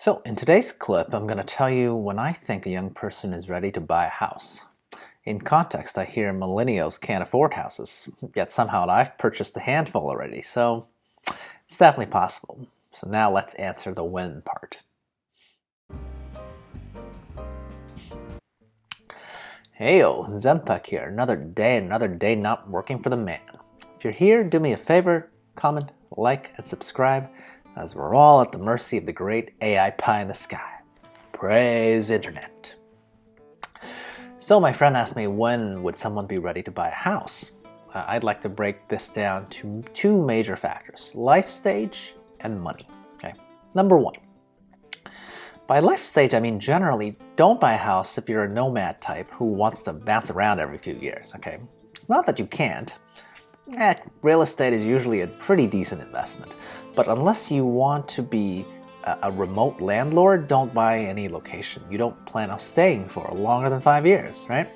So in today's clip, I'm going to tell you when I think a young person is ready to buy a house. In context, I hear millennials can't afford houses, yet somehow I've purchased a handful already, so it's definitely possible. So now let's answer the when part. Heyo, Zempak here, another day not working for the man. If you're here, do me a favor, comment, like, and subscribe, as we're all at the mercy of the great AI pie in the sky. Praise Internet. So my friend asked me, when would someone be ready to buy a house? I'd like to break this down to two major factors: life stage and money. Okay. Number one. By life stage, I mean generally don't buy a house if you're a nomad type who wants to bounce around every few years. Okay. It's not that you can't. Real estate is usually a pretty decent investment, but unless you want to be a remote landlord, don't buy any location you don't plan on staying for longer than 5 years, right?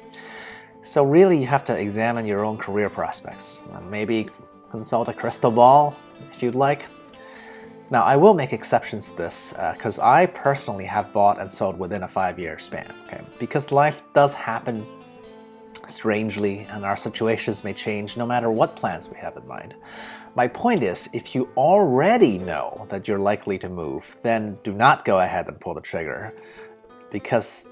So really you have to examine your own career prospects. Maybe consult a crystal ball if you'd like. Now I will make exceptions to this because I personally have bought and sold within a 5-year span, okay? Because life does happen strangely, and our situations may change no matter what plans we have in mind. My point is, if you already know that you're likely to move, then do not go ahead and pull the trigger, because,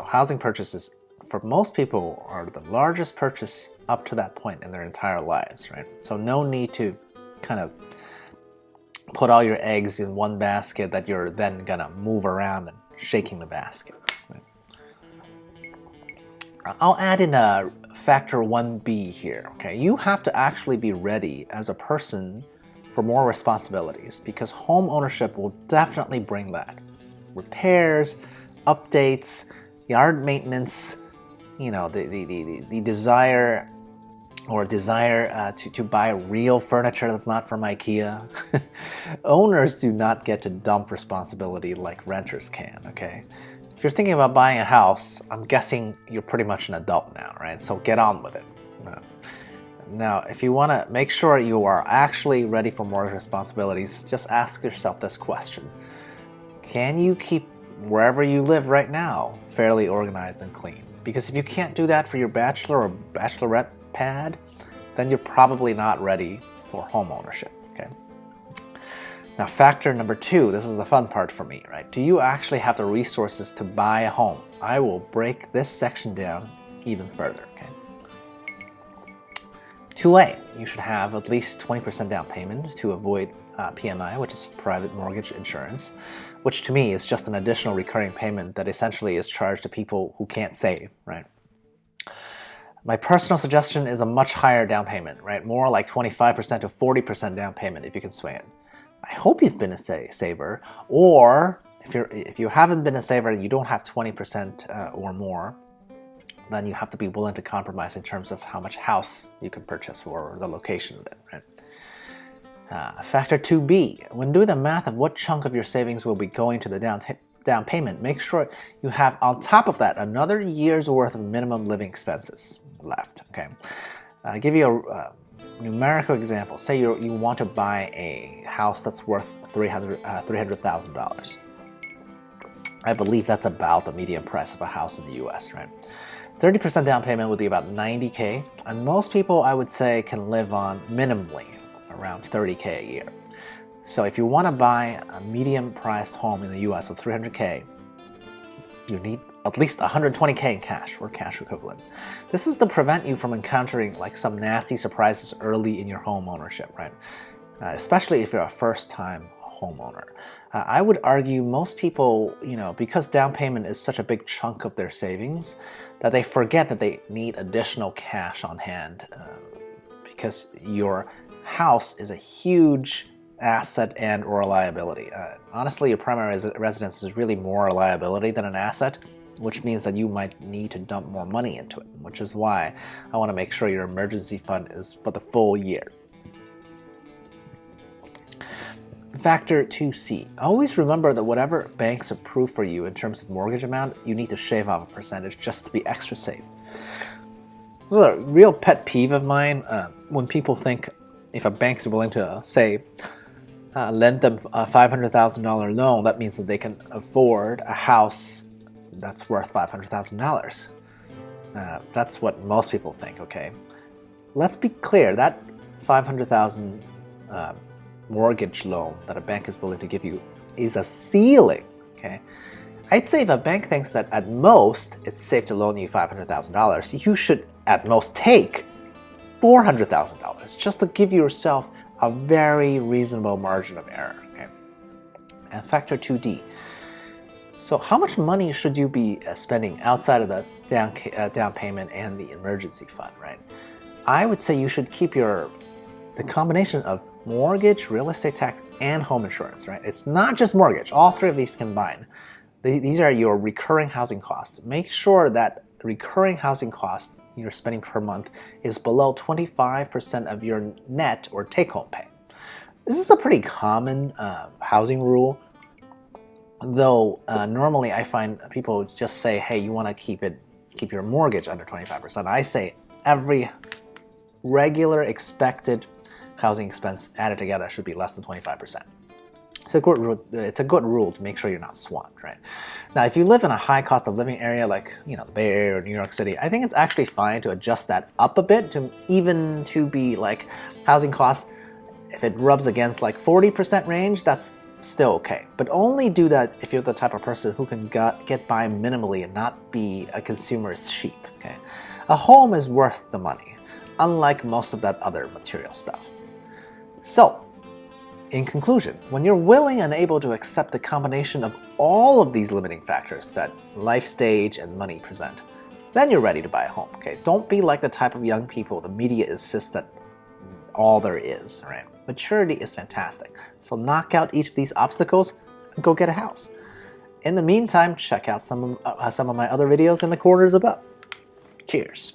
housing purchases for most people are the largest purchase up to that point in their entire lives, right? So no need to kind of put all your eggs in one basket that you're then gonna move around and shaking the basket. I'll add in a factor 1B here, okay? You have to actually be ready as a person for more responsibilities, because home ownership will definitely bring that. Repairs, updates, yard maintenance, the desire to buy real furniture that's not from IKEA. Owners do not get to dump responsibility like renters can, okay? If you're thinking about buying a house, I'm guessing you're pretty much an adult now, right? So get on with it. Now, if you want to make sure you are actually ready for more responsibilities, just ask yourself this question. Can you keep wherever you live right now fairly organized and clean? Because if you can't do that for your bachelor or bachelorette pad, then you're probably not ready for home ownership, okay? Now, factor number 2, this is the fun part for me, right? Do you actually have the resources to buy a home? I will break this section down even further, okay? 2A, you should have at least 20% down payment to avoid PMI, which is private mortgage insurance, which to me is just an additional recurring payment that essentially is charged to people who can't save, right? My personal suggestion is a much higher down payment, right? More like 25% to 40% down payment if you can swing it. I hope you've been a saver, or if you haven't been a saver and you don't have 20% or more, then you have to be willing to compromise in terms of how much house you can purchase or the location of it, right? Factor 2B, when doing the math of what chunk of your savings will be going to the down payment, make sure you have on top of that another year's worth of minimum living expenses left, okay? I'll give you a numerical example. Say you want to buy a house that's worth $300,000. I believe that's about the median price of a house in the US, right? 30% down payment would be about $90K, and most people, I would say, can live on minimally around $30K a year. So if you want to buy a medium-priced home in the US of $300K, you need at least $120K in cash or cash equivalent. This is to prevent you from encountering like some nasty surprises early in your home ownership, right? Especially if you're a first-time homeowner. I would argue most people, because down payment is such a big chunk of their savings, that they forget that they need additional cash on hand because your house is a huge asset and or liability. Honestly, your primary residence is really more a liability than an asset, which means that you might need to dump more money into it, which is why I want to make sure your emergency fund is for the full year. Factor 2C. Always remember that whatever banks approve for you in terms of mortgage amount, you need to shave off a percentage just to be extra safe. This is a real pet peeve of mine when people think if a bank's willing to say lend them a $500,000 loan, that means that they can afford a house that's worth $500,000. That's what most people think, okay? Let's be clear, that $500,000 mortgage loan that a bank is willing to give you is a ceiling, okay? I'd say if a bank thinks that at most it's safe to loan you $500,000, you should at most take $400,000 just to give yourself a very reasonable margin of error, okay? And factor 2D. So how much money should you be spending outside of the down payment and the emergency fund, right? I would say you should keep the combination of mortgage, real estate tax, and home insurance, right? It's not just mortgage, all three of these combined. These are your recurring housing costs. Make sure that the recurring housing costs you're spending per month is below 25% of your net or take-home pay. This is a pretty common housing rule, though normally I find people just say, hey, you want to keep your mortgage under 25%. I say every regular expected housing expense added together should be less than 25%. It's a good rule to make sure you're not swamped, right? Now, if you live in a high cost of living area like the Bay Area or New York City, I think it's actually fine to adjust that up a bit to be like housing costs. If it rubs against like 40% range, that's still okay. But only do that if you're the type of person who can get by minimally and not be a consumerist sheep, okay? A home is worth the money, unlike most of that other material stuff. So, in conclusion, when you're willing and able to accept the combination of all of these limiting factors that life stage and money present, then you're ready to buy a home, okay? Don't be like the type of young people the media insists that all there is, right? Maturity is fantastic. So knock out each of these obstacles and go get a house. In the meantime, check out some of my other videos in the corners above. Cheers.